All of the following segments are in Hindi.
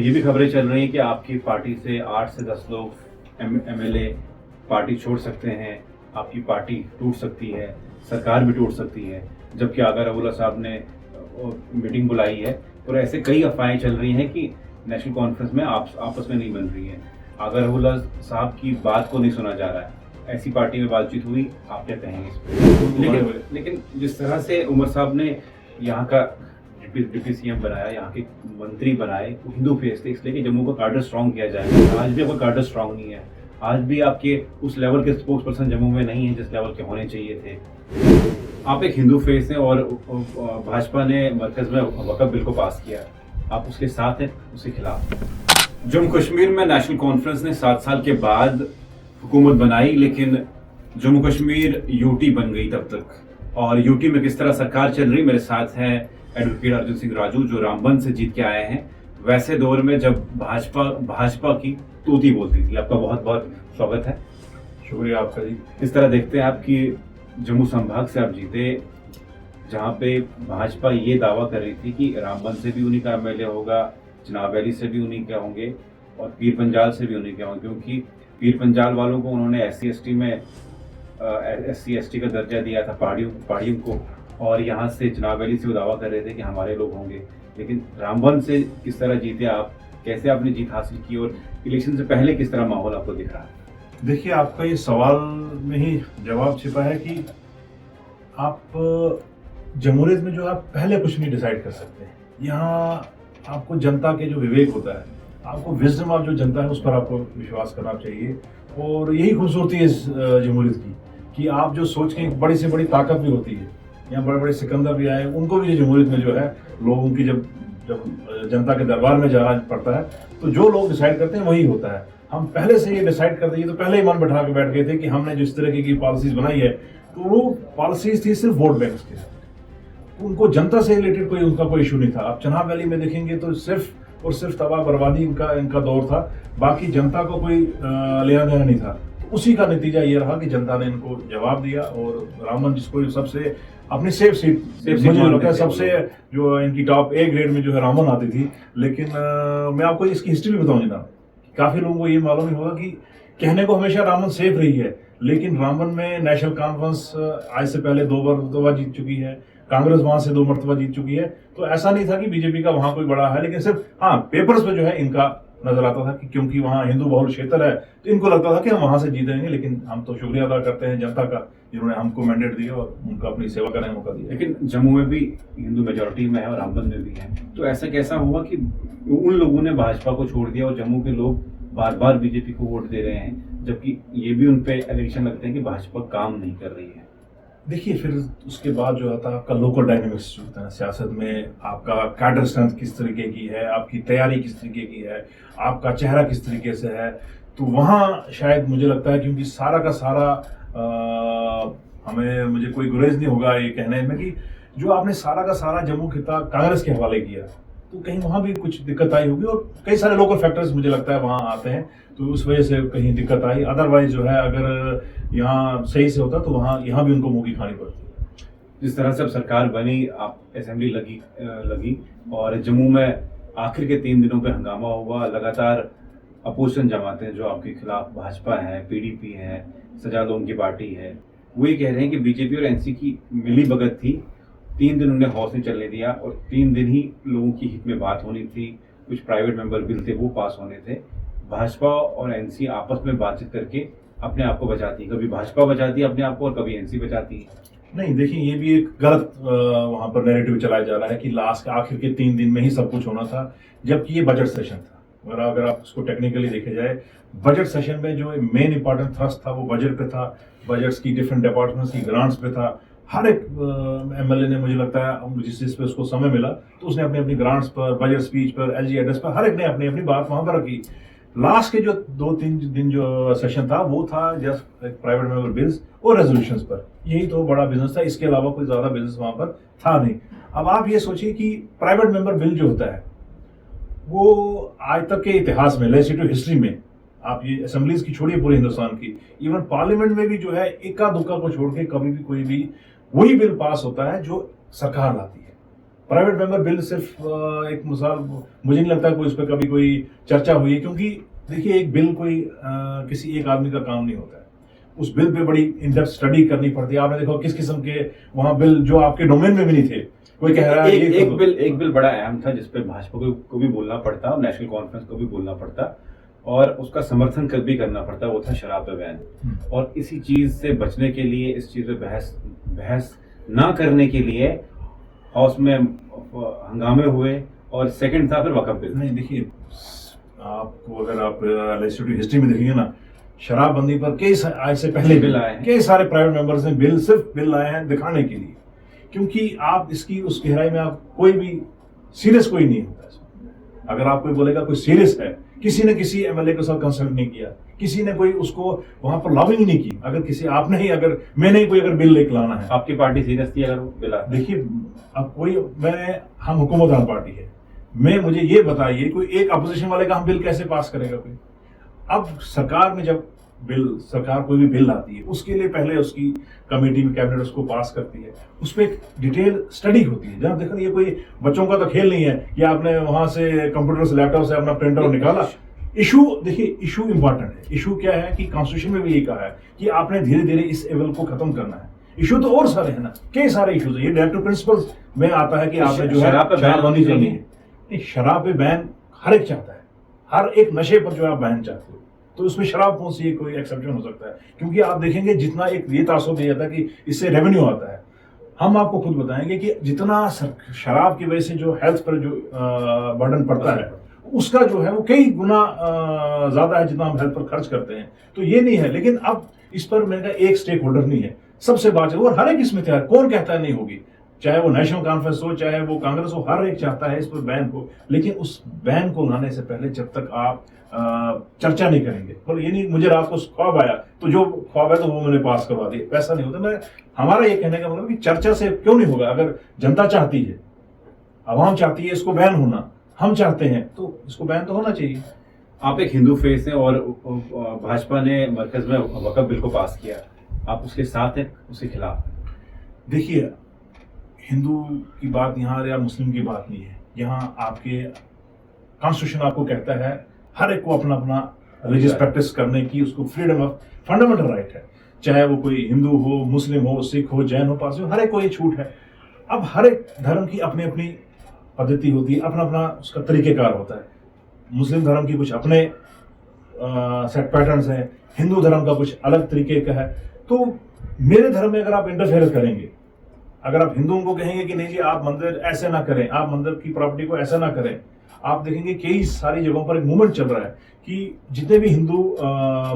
ये भी खबरें चल रही हैं कि आपकी पार्टी से 8 से 10 लोग एमएलए पार्टी छोड़ सकते हैं, आपकी पार्टी टूट सकती है, सरकार भी टूट सकती है। जबकि आगा रवुल्ला साहब ने मीटिंग बुलाई है और ऐसे कई अफवाहें चल रही हैं कि नेशनल कॉन्फ्रेंस में आपस में नहीं बन रही है। आगा रवुल्ला साहब की बात को नहीं सुना जा रहा है। ऐसी पार्टी में बातचीत हुई, आप क्या कहेंगे इस पर? लेकिन जिस तरह से उमर साहब ने यहाँ का डिप्टी सीएम बनाया, यहाँ के मंत्री बनाए, वो हिंदू फेस थे, इसलिए कि जम्मू का कार्डर स्ट्रांग किया जाए। आज भी कोई कार्डर स्ट्रांग नहीं है। आज भी आपके उस लेवल के स्पोक्स पर्सन जम्मू में नहीं है जिस लेवल के होने चाहिए थे। आप एक हिंदू फेस हैं और भाजपा ने मरकज में वक्फ बिल को पास किया, आप उसके साथ हैं, उसके खिलाफ। जम्मू कश्मीर में नेशनल कॉन्फ्रेंस ने 7 साल के बाद हुकूमत बनाई, लेकिन जम्मू कश्मीर यूटी बन गई तब तक। और यूटी में किस तरह सरकार चल रही, मेरे साथ है एडवोकेट अर्जुन सिंह राजू जो रामबन से जीत के आए हैं, वैसे दौर में जब भाजपा की तूती बोलती थी। आपका बहुत बहुत स्वागत है। शुक्रिया आपका जी। इस तरह देखते हैं आपकी जम्मू संभाग से आप जीते, जहाँ पे भाजपा ये दावा कर रही थी कि रामबन से भी उन्हीं का एमएलए होगा, चिनाब वैली से भी उन्हीं के होंगे और पीर पंजाल से भी उन्हीं के होंगे, क्योंकि पीर पंजाल वालों को उन्होंने SC/ST में SC/ST का दर्जा दिया था, पहाड़ियों को, और यहाँ से चिनाब वैली से वो दावा कर रहे थे कि हमारे लोग होंगे। लेकिन रामबन से किस तरह जीते आप, कैसे आपने जीत हासिल की और इलेक्शन से पहले किस तरह माहौल आपको दिख रहा है? देखिए, आपका ये सवाल में ही जवाब छिपा है कि आप जमहूरियत में जो आप पहले कुछ नहीं डिसाइड कर सकते। यहाँ आपको जनता के जो विवेक होता है, आपको विजडम ऑफ जो जनता है उस पर आपको विश्वास करना चाहिए। और यही खूबसूरती है इस जमहूरियत की कि आप जो सोच के बड़ी से बड़ी ताकत भी होती है। यहाँ बड़े बड़े सिकंदर भी आए, उनको भी जमहूरियत में जो है लोगों की जब जनता के दरबार में जाना पड़ता है तो जो लोग डिसाइड करते हैं वही होता है। हम पहले से ये डिसाइड करते हैं, तो पहले ही मन बैठा के बैठ गए थे कि हमने जिस तरह की पॉलिसीज बनाई है तो वो पॉलिसीज थी सिर्फ वोट बैंक्स के, उनको जनता से रिलेटेड कोई उनका कोई इशू नहीं था। आप चिनाब वैली में देखेंगे तो सिर्फ और सिर्फ तबाह बर्बादी इनका दौर था, बाकी जनता को कोई लेना देना नहीं था। उसी का नतीजा ये रहा कि जनता ने इनको जवाब दिया और रामबन जिसको सबसे अपनी सेफ सीट मुझे लगता है सबसे जो इनकी टॉप A ग्रेड में जो है रामबन आती थी। लेकिन मैं आपको इसकी हिस्ट्री भी बताऊं जनाब, काफी लोगों को ये मालूम नहीं होगा कि कहने को हमेशा रामबन सेफ रही है, लेकिन रामबन में नेशनल कॉन्फ्रेंस आज से पहले 2 बार जीत चुकी है, कांग्रेस वहां से 2 मरतबा जीत चुकी है। तो ऐसा नहीं था कि बीजेपी का वहां कोई बड़ा है, लेकिन सिर्फ हाँ पेपर्स पे जो है इनका नजर आता था कि क्योंकि वहाँ हिंदू बहुल क्षेत्र है तो इनको लगता था कि हम वहां से जीतेंगे। लेकिन हम तो शुक्रिया अदा करते हैं जनता का जिन्होंने हमको मैंडेट दिया और उनको अपनी सेवा करने का मौका दिया। लेकिन जम्मू में भी हिंदू मेजोरिटी में है और रामबन में भी है, तो ऐसा कैसा हुआ कि उन लोगों ने भाजपा को छोड़ दिया और जम्मू के लोग बार बार बीजेपी को वोट दे रहे हैं, जबकि ये भी उन पे एलिगेशन लगते हैं कि भाजपा काम नहीं कर रही है? देखिए, फिर उसके बाद जो आता है आपका लोकल डायनेमिक्स जो होता है सियासत में, आपका कैडर स्ट्रेंथ किस तरीके की है, आपकी तैयारी किस तरीके की है, आपका चेहरा किस तरीके से है। तो वहाँ शायद मुझे लगता है क्योंकि सारा का सारा मुझे कोई गुरेज नहीं होगा ये कहने में कि जो आपने सारा का सारा जम्मू खिताब कांग्रेस के हवाले किया तो कहीं वहाँ भी कुछ दिक्कत आई होगी और कई सारे लोकल फैक्टर्स मुझे लगता है वहाँ आते हैं, तो उस वजह से कहीं दिक्कत आई। अदरवाइज जो है अगर यहाँ सही से होता तो यहाँ भी उनको मुँह की खानी पड़ती। जिस तरह से अब सरकार बनी, आप असेंबली लगी और जम्मू में आखिर के 3 दिनों पे हंगामा हुआ। लगातार अपोजिशन जमातें जो आपके खिलाफ भाजपा है, PDP है, सजाद उनकी पार्टी है, वो ये कह रहे हैं कि बीजेपी और NC की मिली भगत थी। 3 दिन उन्हें हौस नहीं चलने दिया और 3 दिन ही लोगों की हित में बात होनी थी। कुछ प्राइवेट मेंबर बिल थे वो पास होने थे। भाजपा और NC आपस में बातचीत करके अपने आप को बचाती, कभी भाजपा बचाती है अपने आप को और कभी NC बचाती है। नहीं, देखिए, ये भी एक गलत वहां पर नैरेटिव चलाया जा रहा है कि लास्ट आखिर के 3 दिन में ही सब कुछ होना था, जबकि ये बजट सेशन था। अगर आप उसको टेक्निकली देखे जाए, बजट सेशन में जो मेन इंपॉर्टेंट थ्रस्ट था वो बजट पे था, बजट्स की डिफरेंट डिपार्टमेंट्स की ग्रांट्स पे था। हर एक MLA ने मुझे लगता है जिस चीज पे उसको समय मिला तो उसने अपनी अपनी ग्रांट्स पर, बजट स्पीच पर, LG एड्रेस पर, हर एक ने अपनी अपनी बात वहां पर रखी। लास्ट के जो 2-3 दिन जो सेशन था वो था जस्ट प्राइवेट मेंबर बिल्स और रेजोल्यूशंस पर। यही तो बड़ा बिजनेस था, इसके अलावा कोई ज्यादा बिजनेस वहां पर था नहीं। अब आप ये सोचिए कि प्राइवेट मेंबर बिल जो होता है वो आज तक के इतिहास में, लेजिस्लेटिव हिस्ट्री में, आप ये असेंबलीज की छोड़िए पूरे हिंदुस्तान की, इवन पार्लियामेंट में भी जो है इक्का दुक्का को छोड़ के कभी भी कोई भी वही बिल पास होता है जो सरकार लाती है। प्राइवेट मेंबर बिल सिर्फ एक मिसाल, मुझे नहीं लगता कोई उस पर कभी कोई चर्चा हुई है, क्योंकि देखिए एक बिल कोई किसी एक आदमी का काम नहीं होता है। उस बिल पे बड़ी इन डेप्थ स्टडी करनी पड़ती है। आपने देखो किस किस्म के वहाँ बिल जो आपके डोमेन में भी नहीं थे, कोई कह रहा है एक बिल बड़ा अहम था जिसपे भाजपा को भी बोलना पड़ता और नेशनल कॉन्फ्रेंस को भी बोलना पड़ता और उसका समर्थन भी करना पड़ता, वो था शराब पे बैन। और इसी चीज से बचने के लिए, इस चीज पे बहस ना करने के लिए हाउस में हंगामे हुए और सेकंड था फिर वक्फ बिल। नहीं देखिए, आपको अगर आप लेजिस्लेटिव हिस्ट्री में देखेंगे ना, शराबबंदी पर कई आज से पहले बिल आए हैं, कई सारे प्राइवेट मेंबर्स ने सिर्फ बिल लाए हैं दिखाने के लिए, क्योंकि आप इसकी उस गहराई में आप कोई भी सीरियस कोई नहीं होता है। अगर आप कोई बोलेगा कोई सीरियस है, किसी ने किसी एमएलए के साथ कंसल्ट नहीं किया, किसी ने कोई उसको वहां पर लॉबिंग नहीं की, अगर किसी आपने ही अगर मैंने ही कोई अगर बिल लेकर लाना है, आपकी पार्टी सीरियस थी अगर वो बिल आता? देखिए अब कोई हम हुकूमतदार पार्टी है, मुझे ये बताइए कोई एक अपोजिशन वाले का हम बिल कैसे पास करेगा कोई? अब सरकार में जब सरकार कोई भी बिल लाती है, उसके लिए पहले उसकी कमेटी में कैबिनेट उसको पास करती है, उस पर एक डिटेल स्टडी होती है। जनाब देखो, ये कोई बच्चों का तो खेल नहीं है कि आपने वहां से कंप्यूटर से लैपटॉप से अपना प्रिंट आउट निकाला। इशू देखिए, इशू इंपॉर्टेंट है। इशू क्या है कि कॉन्स्टिट्यूशन में भी यही कहा है कि आपने धीरे धीरे इस एवल को खत्म करना है। इशू तो और सारे हैं ना, कई सारे इशूज है। ये डायरेक्टिव प्रिंसिपल्स में आता है कि आपने जो है शराबबंदी करनी है। शराब पे बैन हर एक चाहता है, हर एक नशे पर जो है आप बैन चाहते हो, तो उसमें शराब कौन सी कोई एक्सेप्शन हो सकता है? क्योंकि आप देखेंगे जितना एक ये तासुब दिया जाता है कि इससे रेवेन्यू आता है, हम आपको खुद बताएंगे कि जितना शराब की वजह से जो हेल्थ पर जो बर्डन पड़ता है, उसका जो है वो कई गुना ज्यादा है जितना हम हेल्थ पर खर्च करते हैं। तो ये नहीं है, लेकिन अब इस पर मैंने कहा एक स्टेक होल्डर नहीं है, सबसे बात है और हर एक इसमें तैयार। कौन कहता है नहीं होगी? चाहे वो नेशनल कॉन्फ्रेंस हो, चाहे वो कांग्रेस हो, हर एक चाहता है इस पर बैन हो। लेकिन उस बैन को लाने से पहले जब तक आप चर्चा नहीं करेंगे, और ये नहीं मुझे रात को ख्वाब आया तो जो ख्वाब है तो वो मैंने पास करवा दिया, वैसा नहीं होता। हमारा ये कहने का मतलब कि चर्चा से क्यों नहीं होगा? अगर जनता चाहती है, आवाम चाहती है इसको बैन होना, हम चाहते हैं, तो इसको बैन तो होना चाहिए। आप एक हिंदू फेस हैं और भाजपा ने मरकज में वक्फ बिल को पास किया, आप उसके साथ हैं उसके खिलाफ? देखिए, हिंदू की बात यहाँ या मुस्लिम की बात नहीं है। यहाँ आपके कॉन्स्टिट्यूशन आपको कहता है हर एक को अपना अपना रिलीजियस प्रैक्टिस करने की, उसको फ्रीडम ऑफ फंडामेंटल राइट है। चाहे वो कोई हिंदू हो, मुस्लिम हो, सिख हो, जैन हो, पारसी हो, हर एक को ये छूट है। अब हर एक धर्म की अपनी अपनी पद्धति होती है, अपना अपना उसका तरीकेकार होता है। मुस्लिम धर्म की कुछ अपने सेट पैटर्न्स हैं, हिंदू धर्म का कुछ अलग तरीके का है। तो मेरे धर्म में अगर आप इंटरफेयर करेंगे, अगर आप हिंदुओं को कहेंगे कि नहीं जी आप मंदिर ऐसे ना करें, आप मंदिर की प्रॉपर्टी को ऐसा ना करें, आप देखेंगे कई सारी जगहों पर एक मूवमेंट चल रहा है कि जितने भी हिंदू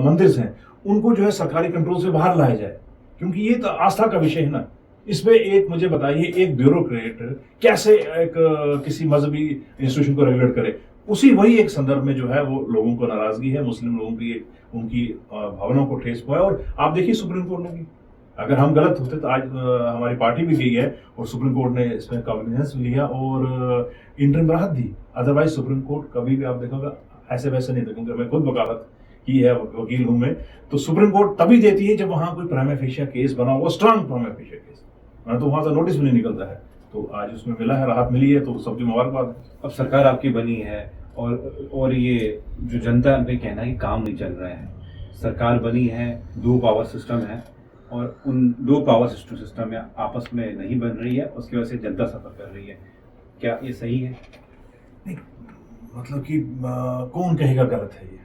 मंदिर हैं उनको जो है सरकारी कंट्रोल से बाहर लाया जाए, क्योंकि ये तो आस्था का विषय है ना। इसमें एक मुझे बताइए, एक ब्यूरोक्रेट कैसे एक किसी मजहबी इंस्टीट्यूशन को रेगुलेट करे? उसी वही एक संदर्भ में जो है वो लोगों को नाराजगी है, मुस्लिम लोगों की उनकी भावनाओं को ठेस पहुंचा। और आप देखिए सुप्रीम कोर्ट ने भी, अगर हम गलत होते तो आज हमारी पार्टी भी गई है और सुप्रीम कोर्ट ने इसमें कॉग्निजेंस लिया और इंटरिम राहत दी। अदरवाइज सुप्रीम कोर्ट कभी भी आप देखोगे ऐसे वैसे नहीं देखूंगा। मैं खुद वकालत की है, वकील हूं मैं, तो सुप्रीम कोर्ट तभी देती है जब वहां कोई प्राइमा फेशिया केस बना हुआ, स्ट्रांग प्राइमा फेशिया केस, तो वहां से नोटिस भी नहीं निकलता है। तो आज उसमें मिला है, राहत मिली है, तो सबकी मुबारकबाद है। अब सरकार आपकी बनी है और ये जो जनता पे कहना है कि काम नहीं चल रहे हैं, सरकार बनी है, 2 पावर सिस्टम है और उन 2 पावर सिस्टम में आपस में नहीं बन रही है, उसकी वजह से जनता सफर कर रही है। क्या ये सही है? नहीं, मतलब कि कौन कहेगा गलत है ये?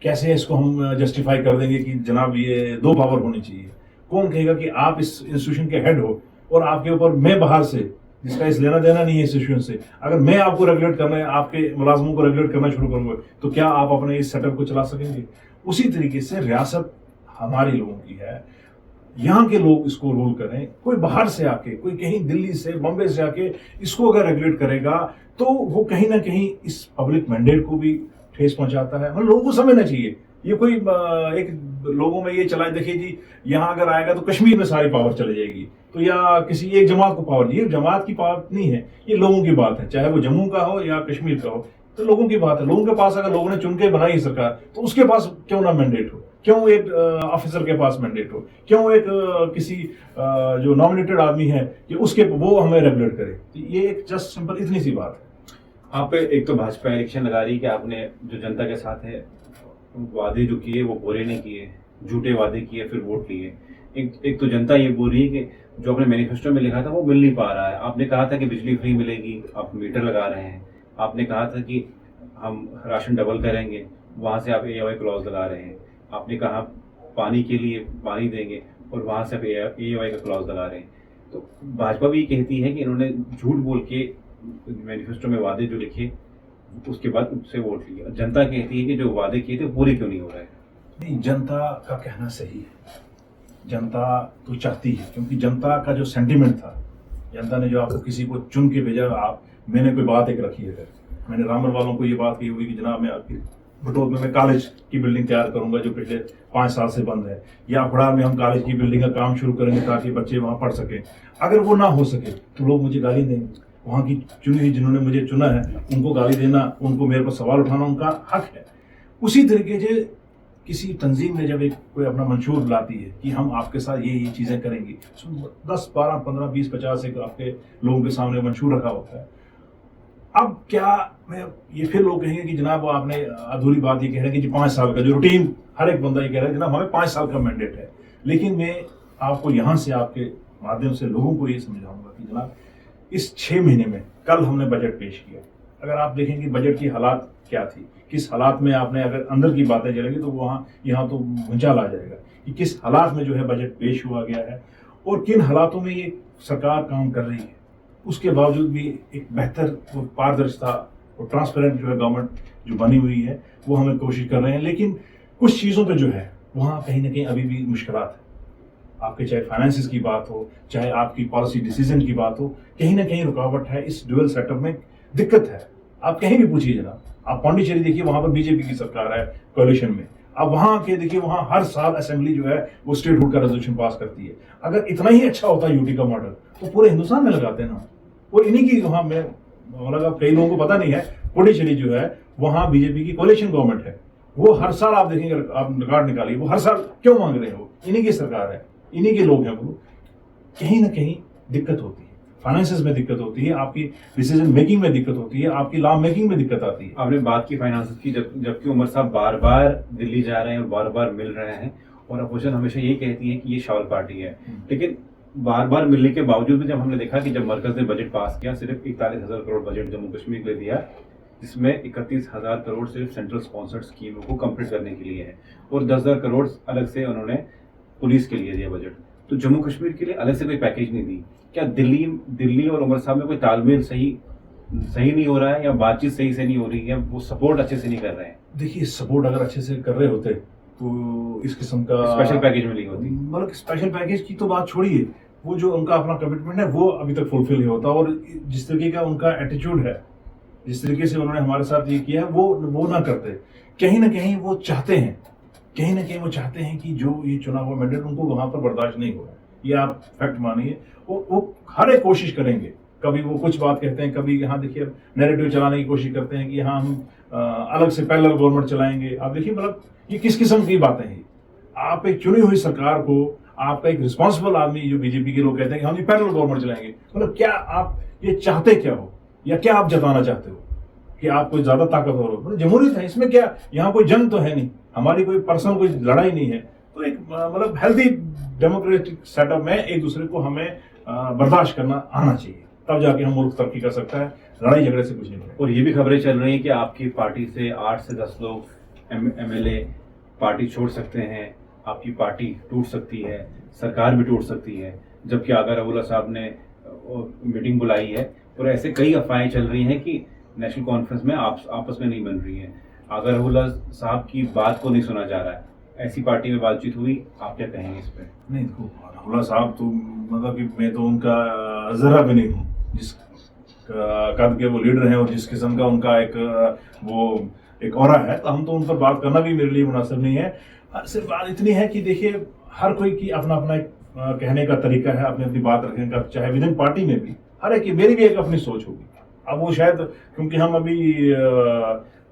कैसे इसको हम जस्टिफाई कर देंगे कि जनाब ये 2 पावर होनी चाहिए? कौन कहेगा कि आप इस इंस्टीट्यूशन के हेड हो और आपके ऊपर मैं बाहर से, जिसका इस लेना देना नहीं है इस इंस्टीट्यूशन से, अगर मैं आपको रेगुलेट करना है, आपके मुलाजमों को रेगुलेट करना शुरू करूंगा, तो क्या आप अपने इस सेटअप को चला सकेंगे? उसी तरीके से रियासत हमारी लोगों की है, यहाँ के लोग इसको रूल करें। कोई बाहर से आके, कोई कहीं दिल्ली से, बॉम्बे से आके इसको अगर रेगुलेट करेगा तो वो कहीं ना कहीं इस पब्लिक मैंडेट को भी ठेस पहुंचाता है। मतलब लोगों को समझना चाहिए, ये कोई एक लोगों में ये चलाए, देखिए जी यहाँ अगर आएगा तो कश्मीर में सारी पावर चली जाएगी, तो या किसी एक जमात को पावर, ये जमात की बात नहीं है, ये लोगों की बात है। चाहे वो जम्मू का हो या कश्मीर का हो, तो लोगों की बात है। लोगों के पास अगर लोगों ने चुन के बनाई सरकार, तो उसके पास क्यों ना मैंडेट हो। क्यों एक ऑफिसर के पास मैंडेट हो, क्यों एक किसी जो नॉमिनेटेड आदमी है कि उसके वो हमें रेगुलेट करे। तो ये एक जस्ट सिंपल इतनी सी बात है। आप एक तो भाजपा इलेक्शन लगा रही है कि आपने जो जनता के साथ है वादे जो किए वो पूरे नहीं किए, झूठे वादे किए फिर वोट लिए। एक तो जनता ये बोल रही है कि जो आपने मैनिफेस्टो में लिखा था वो मिल नहीं पा रहा है। आपने कहा था कि बिजली फ्री मिलेगी, आप मीटर लगा रहे हैं। आपने कहा था कि हम राशन डबल करेंगे, वहाँ से आप AOI क्लॉज लगा रहे हैं। आपने कहा पानी के लिए पानी देंगे और वहाँ से आप AOI का क्लॉज लगा रहे हैं। तो भाजपा भी कहती है कि इन्होंने झूठ बोल के मैनिफेस्टो में वादे जो लिखे उसके बाद उससे वोट लिया। जनता कहती है कि जो वादे किए थे पूरे क्यों नहीं हो रहे। नहीं, जनता का कहना सही है। जनता तो चाहती है, क्योंकि जनता का जो सेंटिमेंट था, जनता ने जो आपको किसी को चुन के भेजा, मैंने कोई बात एक रखी है, मैंने रामर वालों को ये बात कही हुई कि जनाब मैं आपकी बटोर में मैं कॉलेज की बिल्डिंग तैयार करूंगा जो पिछले 5 साल से बंद है, या अखबार में हम कॉलेज की बिल्डिंग का काम शुरू करेंगे ताकि बच्चे वहां पढ़ सके। अगर वो ना हो सके तो लोग मुझे गाली देंगे। वहां की चुनी हुई जिन्होंने मुझे चुना है उनको गाली देना, उनको मेरे पर सवाल उठाना उनका हक है। उसी तरीके से किसी तंजीम ने जब एक कोई अपना मंशूर लाती है कि हम आपके साथ ये चीजें करेंगे, 10, 12, 15, 20, 50 एक आपके लोगों के सामने मंशूर रखा होता है। अब क्या मैं ये फिर लोग कहेंगे कि जनाब आपने अधूरी बात ये कह रहे हैं कि 5 साल का जो रूटीन हर एक बंदा ये कह रहा है जनाब हमें 5 साल का मैंडेट है। लेकिन मैं आपको यहाँ से आपके माध्यम से लोगों को ये समझाऊंगा कि जनाब इस 6 महीने में कल हमने बजट पेश किया, अगर आप देखेंगे बजट की हालात क्या थी, किस हालात में आपने अगर अंदर की बातें चलेंगी तो वहाँ यहाँ तो भूचाल आ जाएगा कि किस हालात में जो है बजट पेश हुआ गया है और किन हालातों में ये सरकार काम कर रही है। उसके बावजूद भी एक बेहतर पारदर्शिता और ट्रांसपेरेंट जो है गवर्नमेंट जो बनी हुई है वो हमें कोशिश कर रहे हैं। लेकिन कुछ चीज़ों पे जो है वहाँ कहीं ना कहीं अभी भी मुश्किलात है। आपके चाहे फाइनेंसिस की बात हो, चाहे आपकी पॉलिसी डिसीजन की बात हो, कहीं ना कहीं रुकावट है। इस ड्यूअल सेटअप में दिक्कत है। आप कहीं भी पूछिए जनाब, आप पांडिचेरी देखिए, वहां पर बीजेपी की सरकार है कोalition में। अब वहां के देखिए, वहां हर साल असेंबली जो है वो स्टेटहुड का रेजोल्यूशन पास करती है। अगर इतना ही अच्छा होता यूटी का मॉडल तो पूरे हिंदुस्तान में लगाते ना। और इन्हीं की वहां में मतलब कई लोगों को पता नहीं है, पुडुचेरी जो है वहां बीजेपी की कोalition गवर्नमेंट है। वो हर साल आप देखेंगे, आप रिकॉर्ड निकालिए, वो हर साल क्यों मांग रहे हो, इन्हीं की सरकार है, इन्हीं के लोग हैं। वो कहीं ना कहीं दिक्कत होती है, फाइनेंसेस में दिक्कत होती है, आपकी डिसीजन मेकिंग में दिक्कत होती है, आपकी लॉ मेकिंग में दिक्कत आती है। आपने बात की फाइनेंसेस की, जबकि उमर साहब बार बार दिल्ली जा रहे हैं और बार बार मिल रहे हैं और अपोजिशन हमेशा ये कहती है कि ये शावल पार्टी है। लेकिन बार बार मिलने के बावजूद भी जब हमने देखा कि जब मरकज ने बजट पास किया, सिर्फ 41,000 करोड़ बजट जम्मू कश्मीर के लिए दिया, जिसमें 31,000 करोड़ सिर्फ सेंट्रल स्पॉन्सर्ड स्कीमों को कंप्लीट करने के लिए है और 10,000 करोड़ अलग से उन्होंने पुलिस के लिए दिया बजट। तो जम्मू कश्मीर के लिए अलग से कोई पैकेज नहीं दी। क्या दिल्ली और उमर साहब में कोई तालमेल सही नहीं हो रहा है, या बातचीत सही से नहीं हो रही है, वो सपोर्ट अच्छे से नहीं कर रहे हैं? देखिए, सपोर्ट अगर अच्छे से कर रहे होते तो इस किस्म का स्पेशल पैकेज मिली होती। मतलब स्पेशल पैकेज की तो बात छोड़िए, वो जो उनका अपना कमिटमेंट है वो अभी तक फुलफिल नहीं होता। और जिस तरीके का उनका एटीट्यूड है, जिस तरीके से उन्होंने हमारे साथ ये किया है, वो ना करते। कहीं ना कहीं वो चाहते हैं कि जो ये चुना हुआ मैंडेट उनको वहां पर बर्दाश्त नहीं हो रहा है। ये आप फैक्ट मानिए। वो हर एक कोशिश करेंगे, कभी वो कुछ बात कहते हैं, कभी यहाँ देखिए नैरेटिव चलाने की कोशिश करते हैं कि यहाँ हम अलग से पैरेलल गवर्नमेंट चलाएंगे। आप देखिए मतलब ये किस किस्म की बातें हैं। आप एक चुनी हुई सरकार को, आपका एक रिस्पॉन्सिबल आदमी, जो बीजेपी के लोग कहते हैं कि हम ये पैरेलल गवर्नमेंट चलाएंगे, मतलब क्या आप ये चाहते क्या हो, या क्या आप जताना चाहते हो कि आप कोई ज्यादा ताकतवर हो? मतलब जमहूरियत है, इसमें क्या, यहाँ कोई जंग तो है नहीं, हमारी कोई पर्सनल कोई लड़ाई नहीं है। तो एक मतलब हेल्दी डेमोक्रेटिक सेटअप में एक दूसरे को हमें बर्दाश्त करना आना चाहिए, तब जाके हम मुल्क तरक्की कर सकता है। लड़ाई झगड़े से कुछ नहीं होगा। और ये भी खबरें चल रही हैं कि आपकी पार्टी से 8 से 10 लोग MLA पार्टी छोड़ सकते हैं, आपकी पार्टी टूट सकती है, सरकार भी टूट सकती है। जबकि आगा रऊला साहब ने मीटिंग बुलाई है और ऐसे कई अफवाहें चल रही हैं कि नेशनल कॉन्फ्रेंस में आपस में नहीं बन रही है। आगा रऊला साहब की बात को नहीं सुना जा रहा है। ऐसी पार्टी में बातचीत हुई, आप क्या कहेंगे इस पे? नहीं, रऊला साहब तो मतलब कि मैं तो उनका जरा भी नहीं हूँ, जिस कद के वो लीडर हैं और जिस किस्म का उनका एक ऑरा है, तो हम तो उन पर बात करना भी मेरे लिए मुनासिब नहीं है। सिर्फ बात इतनी है कि देखिए, हर कोई की अपना अपना एक कहने का तरीका है, अपनी अपनी बात रखने का, चाहे विद इन पार्टी में भी हर एक की, मेरी भी एक अपनी सोच होगी। अब वो शायद क्योंकि हम अभी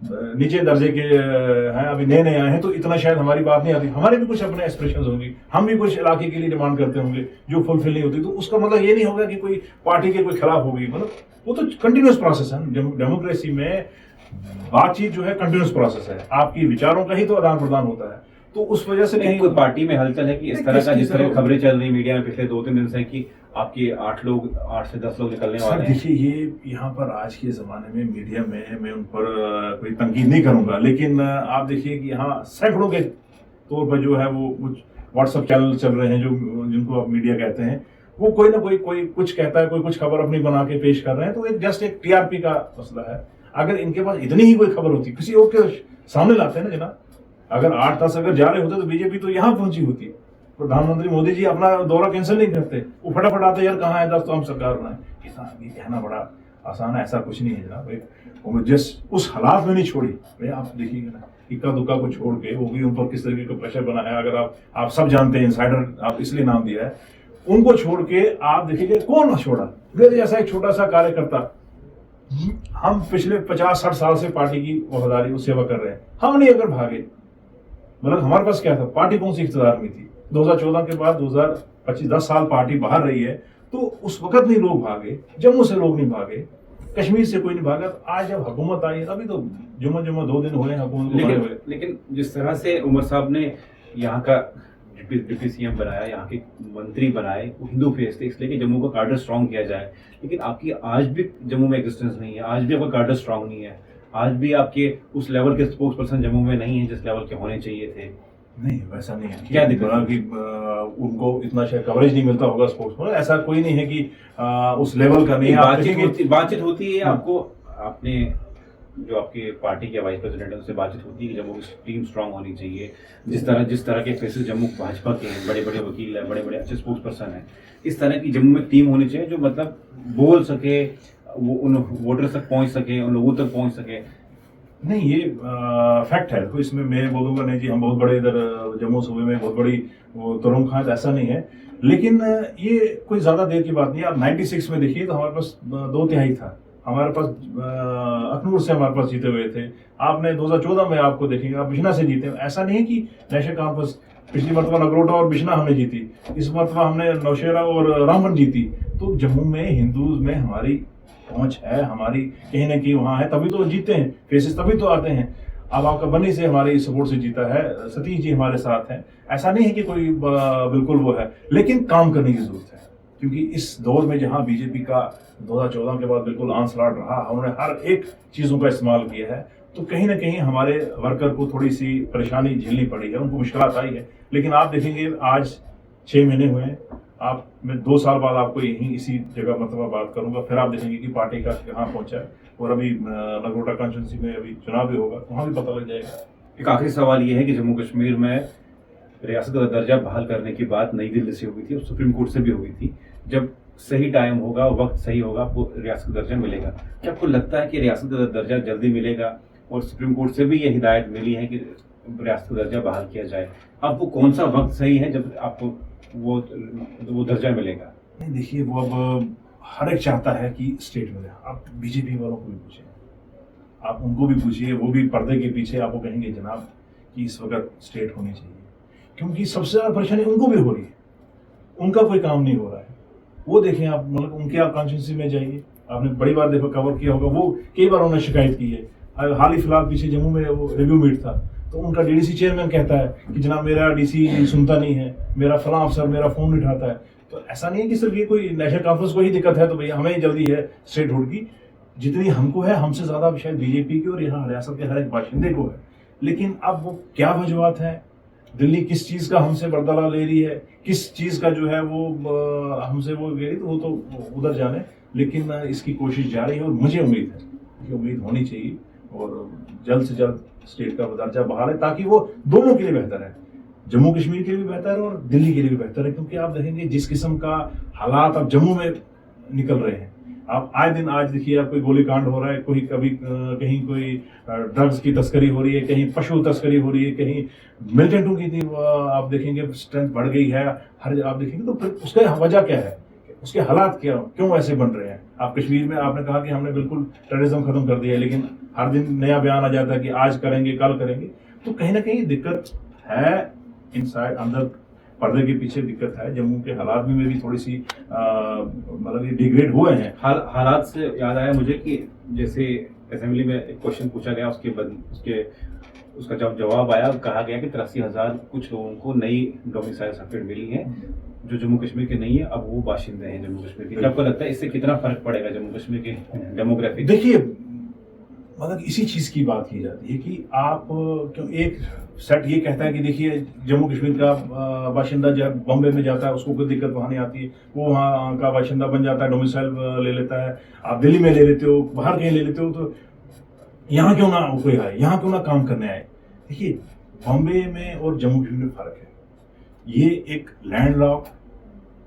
नीचे दर्जे के हैं, अभी नए नए आए हैं, तो इतना शायद हमारी बात नहीं आती। हमारे भी कुछ अपने एक्सप्रेशन होंगे, हम भी कुछ इलाके के लिए डिमांड करते होंगे जो फुलफिल नहीं होती। तो उसका मतलब ये नहीं होगा कि कोई पार्टी के कोई खिलाफ होगी, मतलब वो तो कंटिन्यूस प्रोसेस है। डेमोक्रेसी में बातचीत जो है कंटिन्यूस प्रोसेस है, आपकी विचारों का ही तो आदान प्रदान होता है। तो उस वजह से नहीं, कोई पार्टी में हलचल है कि इस तरह का, जिस तरह की खबरें चल रही मीडिया में पिछले 2-3 दिन से कि आपके 8 से 10 लोग निकलने वाले हैं। देखिए, ये यहाँ पर आज के ज़माने में मीडिया में मैं उन पर कोई तनकीद नहीं करूँगा, लेकिन आप देखिए कि यहाँ सैकड़ों के तौर पर जो है वो कुछ व्हाट्सएप चैनल चल रहे हैं, जो जिनको आप मीडिया कहते हैं। वो कोई ना कोई कुछ कहता है, कोई कुछ खबर अपनी बना के पेश कर रहे हैं। तो एक जस्ट एक टीआरपी का मसला है। अगर इनके पास इतनी ही कोई खबर होती, किसी और के सामने लाते हैं ना जनाब। अगर 8-10 अगर जा रहे होते तो बीजेपी तो यहाँ पहुंची होती। प्रधानमंत्री मोदी जी अपना दौरा कैंसिल नहीं करते, वो फटाफट आते, यार कहाँ है 10 तो हम सरकार बनाए। ये कहना बड़ा आसान है, ऐसा कुछ नहीं है जनाब। जिस उस हालात में नहीं छोड़ी भाई, आप देखिएगा ना, इक्का दुक्का को छोड़ के वो भी उन पर किस तरीके का प्रेशर बना है। अगर आप सब जानते हैं, इनसाइडर आप इसलिए नाम दिया है, उनको छोड़ के आप देखिए कौन छोड़ा। मेरे जैसा एक छोटा सा कार्यकर्ता, हम पिछले 50-60 साल से पार्टी की वफादारी सेवा कर रहे हैं, हम नहीं अगर भागे, मतलब हमारे पास क्या था, पार्टी कौन सी इख्तियार में थी। 2014 के बाद 2025-10 साल पार्टी बाहर रही है, तो उस वक्त नहीं लोग भागे, जम्मू से लोग नहीं भागे, कश्मीर से कोई नहीं भागा। आज जब हुकूमत आई, अभी तो जुम्मा 2 दिन हुए हुकूमत को हुए। लेकिन जिस तरह से उमर साहब ने यहाँ का डिप्टी सीएम बनाया, यहाँ के मंत्री बनाए, वो हिंदू फेस थे, इसलिए कि जम्मू का कार्डर स्ट्रॉन्ग किया जाए। लेकिन आपकी आज भी जम्मू में एग्जिस्टेंस नहीं है, आज भी आपका कार्डर स्ट्रॉन्ग नहीं है, आज भी आपके उस लेवल के स्पोक्स पर्सन जम्मू में नहीं है जिस लेवल के होने चाहिए थे। नहीं, वैसा नहीं है। क्या दिक्कत है? कि उनको इतना शायद कवरेज नहीं मिलता होगा स्पोर्ट्स में, ऐसा कोई नहीं है कि उस लेवल का नहीं है। बातचीत होती है आपको, आपने जो आपके पार्टी के वाइस प्रेसिडेंट है उनसे बातचीत होती है कि जम्मू की टीम स्ट्रांग होनी चाहिए। जिस तरह के फेसेस जम्मू भाजपा के हैं, बड़े बड़े वकील हैं, बड़े बड़े अच्छे स्पोक्स पर्सन हैं, इस तरह की जम्मू में टीम होनी चाहिए जो मतलब बोल सके, वो उन वोटर्स तक पहुंच सके, उन लोगों तक पहुंच सके। नहीं, ये फैक्ट है। तो इसमें मैं बोलूँगा नहीं जी हम बहुत बड़े इधर जम्मू सूबे में बहुत बड़ी तुरंग खां, ऐसा नहीं है। लेकिन ये कोई ज़्यादा देर की बात नहीं है। आप 96 में देखिए तो हमारे पास 2/3 था, हमारे पास अखनूर से हमारे पास जीते हुए थे। आपने 2014 में आपको देखेंगे आप बिश्ना से जीते। ऐसा नहीं है कि नेशनल कॉन्फ्रेंस पिछली मरतबा नगरोटा और बिश्ना हमने जीती, इस मरतबा हमने नौशेरा और रामबन जीती। तो जम्मू में हिंदूज में हमारी पहुंच है, हमारी कहीं ना कहीं वहाँ है, तभी तो जीते हैं, फेसेस तभी तो आते हैं। अब आपका बनी से हमारी सपोर्ट से जीता है, सतीश जी हमारे साथ हैं। ऐसा नहीं है कि कोई बिल्कुल वो है, लेकिन काम करने की जरूरत है। क्योंकि इस दौर में जहाँ बीजेपी का 2014 के बाद बिल्कुल आंसराट रहा, उन्होंने हर एक चीज़ों का इस्तेमाल किया है, तो कहीं ना कहीं हमारे वर्कर को थोड़ी सी परेशानी झेलनी पड़ी है, उनको मुश्किलात आई है। लेकिन आप देखेंगे आज 6 महीने हुए हैं, आप मैं 2 साल बाद आपको यहीं इसी जगह मतलब बात करूंगा, फिर आप देखेंगे कि पार्टी का कहाँ पहुंचा है। और अभी नगरोटा कॉन्स्टिट्यूंसी में अभी चुनाव भी होगा, वहाँ भी पता लग जाएगा। एक आखिरी सवाल ये है कि जम्मू कश्मीर में रियासत का दर्जा बहाल करने की बात नई दिल्ली से हुई थी और सुप्रीम कोर्ट से भी हुई थी। जब सही टाइम होगा, वक्त सही होगा, आपको रियासत का दर्जा मिलेगा। क्या आपको लगता है कि रियासत का दर्जा जल्दी मिलेगा? और सुप्रीम कोर्ट से भी ये हिदायत मिली है कि रियासत का दर्जा बहाल किया जाए। अब वो कौन सा वक्त सही है जब आपको वो दर्जा मिलेगा? नहीं, देखिए वो अब हर एक चाहता है कि स्टेट मिले। आप बीजेपी वालों को भी पूछिए, आप उनको भी पूछिए, वो भी पर्दे के पीछे आपको कहेंगे जनाब कि इस वक्त स्टेट होनी चाहिए। क्योंकि सबसे ज़्यादा परेशानी उनको भी हो रही है, उनका कोई काम नहीं हो रहा है। वो देखें आप, मतलब उनके आप कॉन्स्टिट्यूंसी में जाइए, आपने बड़ी बार देखो कवर किया होगा, वो कई बार उन्होंने शिकायत की है। हाल ही फिलहाल पीछे जम्मू में वो रिव्यू मीट था, तो उनका डीडीसी चेयरमैन कहता है कि जनाब मेरा डीसी सुनता नहीं है, मेरा फलां अफसर मेरा फोन नहीं उठाता है। तो ऐसा नहीं है कि सिर्फ ये कोई नेशनल कॉन्फ्रेंस को ही दिक्कत है तो भैया हमें जल्दी है स्टेट हुड की। जितनी हमको है, हमसे ज्यादा शायद बीजेपी की और यहाँ रियासत के हर एक बाशिंदे को है। लेकिन अब वो क्या वजूहत है, दिल्ली किस चीज का हमसे बदला ले रही है, किस चीज का जो है वो हमसे वो ले रही, तो वो तो उधर जाने। लेकिन इसकी कोशिश जारी है और मुझे उम्मीद है कि उम्मीद होनी चाहिए और जल्द से जल्द स्टेट का दर्जा बहाल है, ताकि वो दोनों के लिए बेहतर है, जम्मू कश्मीर के लिए भी बेहतर है और दिल्ली के लिए भी बेहतर है। क्योंकि आप देखेंगे जिस किस्म का हालात अब जम्मू में निकल रहे हैं, आप आए दिन आज देखिए आप कोई गोलीकांड हो रहा है, कोई कभी कहीं कोई ड्रग्स की तस्करी हो रही है, कहीं पशु तस्करी हो रही है, कहीं मिलिटेंटों की आप देखेंगे स्ट्रेंथ बढ़ गई है हर आप देखेंगे। तो फिर उसका वजह क्या है, उसके हालात क्या, क्यों ऐसे बन रहे हैं? आप कश्मीर में आपने कहा कि हमने बिल्कुल टेररिज्म खत्म कर दिया है, लेकिन हर दिन नया बयान आ जाता है कि आज करेंगे कल करेंगे। तो कहीं ना कहीं दिक्कत है, इनसाइड अंदर पर्दे के पीछे दिक्कत है। जम्मू के हालात में भी थोड़ी सी मतलब ये डिग्रेड हुए हैं। हालात से याद आया मुझे कि जैसे असेंबली में एक क्वेश्चन पूछा गया, उसका जब जवाब आया, कहा गया कि 83,000 कुछ लोगों को नई डोमिसाइल सर्टिफिकेट मिली है जो जम्मू कश्मीर के नहीं है, अब वो बाशिंदे हैं जम्मू कश्मीर के। आपको लगता है इससे कितना फर्क पड़ेगा जम्मू कश्मीर के डेमोग्राफी? देखिए, मतलब इसी चीज की बात की जाती है कि आप क्यों एक सेट ये कहता है कि देखिए जम्मू कश्मीर का बाशिंदा जब बॉम्बे में जाता है उसको कोई दिक्कत वहां नहीं आती है, वो वहाँ का बाशिंदा बन जाता है, डोमिसाइल ले लेता है। आप दिल्ली में ले लेते हो, बाहर कहीं ले लेते हो, तो यहाँ क्यों ना कोई आए, यहाँ क्यों ना काम करने आए। देखिए, बॉम्बे में और जम्मू कश्मीर में फर्क है। ये एक लैंडलॉक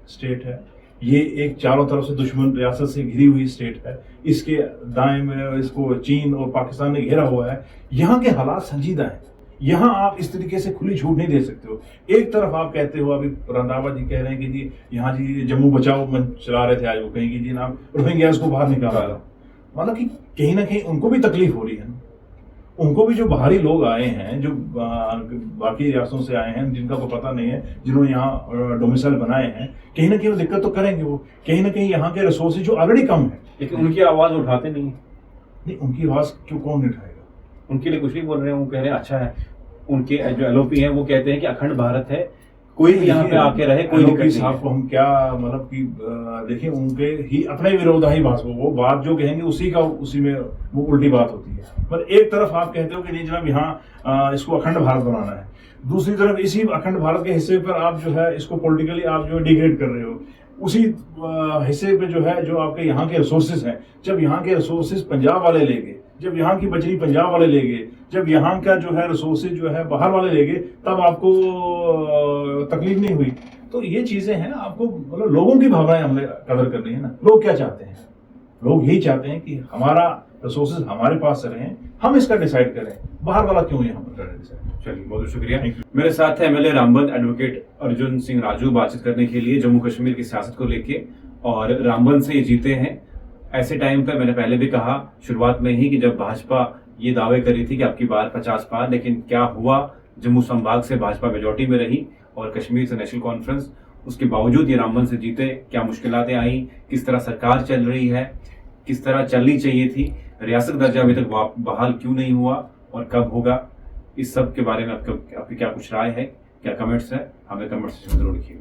स्टेट है, ये एक चारों तरफ से दुश्मन रियासत से घिरी हुई स्टेट है, इसके दाएं में इसको चीन और पाकिस्तान ने घेरा हुआ है। यहाँ के हालात संजीदा हैं, यहाँ आप इस तरीके से खुली छूट नहीं दे सकते हो। एक तरफ आप कहते हो, अभी रंधावा जी कह रहे हैं कि जी यहाँ जी जम्मू बचाओ मंच चला रहे थे आज, वो कहेंगे जी नाम रोहिंग्यास को बाहर निकाला। मतलब कि कहीं ना कहीं उनको भी तकलीफ हो रही है ना, उनको भी जो बाहरी लोग आए हैं, जो बाकी रियासतों से आए हैं, जिनका को पता नहीं है, जिन्होंने यहाँ डोमिसाइल बनाए हैं, कहीं ना कहीं वो दिक्कत तो करेंगे। वो कहीं ना कहीं यहाँ के रिसोर्सेज जो ऑलरेडी कम है, लेकिन उनकी आवाज उठाते नहीं। उनकी आवाज क्यों कौन उठाएगा? उनके लिए कुछ नहीं बोल रहे हैं, वो कह रहे हैं अच्छा है। उनके जो एलओपी है वो कहते हैं कि अखंड भारत है, कोई भी यहाँ पे आके रहे, कोई दिक्कत नहीं है। को हम क्या मतलब कि देखिए, उनके ही अपने विरोधाभास वो बात जो कहेंगे उसी में वो उल्टी बात होती है। पर एक तरफ आप कहते हो कि नहीं जनाब यहाँ इसको अखंड भारत बनाना है, दूसरी तरफ इसी अखंड भारत के हिस्से पर आप जो है इसको पॉलिटिकली आप जो डिग्रेड कर रहे हो। उसी हिस्से पे जो है जो आपके यहाँ के रिसोर्सेज हैं, जब यहाँ के रिसोर्सेज पंजाब वाले ले गए, जब यहाँ की बजरी पंजाब वाले ले गए, जब यहाँ का जो है रिसोर्सेज जो है बाहर वाले ले गए, तब आपको तकलीफ नहीं हुई। तो ये चीजें हैं, आपको मतलब लोगों की भावनाएं हमने कदर करनी है ना। लोग क्या चाहते हैं? लोग यही चाहते हैं कि हमारा रिसोर्सेज हमारे पास रहें, हम इसका डिसाइड करें, बाहर वाला क्यों यहाँ पर करें डिसाइड। चलिए, बहुत शुक्रिया। मेरे साथ है एमएलए रामबन एडवोकेट अर्जुन सिंह राजू, बातचीत करने के लिए जम्मू कश्मीर की सियासत को लेके। और रामबन से ये जीते हैं। ऐसे टाइम पे मैंने पहले भी कहा शुरुआत में ही कि जब भाजपा ये दावे करी थी कि आपकी बार 50 पार, लेकिन क्या हुआ, जम्मू संभाग से भाजपा मेजोरिटी में रही और कश्मीर से नेशनल कॉन्फ्रेंस। उसके बावजूद ये रामबन से जीते। क्या मुश्किलातें आई, किस तरह सरकार चल रही है, किस तरह चलनी चाहिए थी, रियासत दर्जा अभी तक बहाल क्यों नहीं हुआ और कब होगा, इस सब के बारे में आपकी क्या कुछ राय है, क्या कमेंट्स है, हमें कमेंट सेक्शन में जरूर लिखिएगा।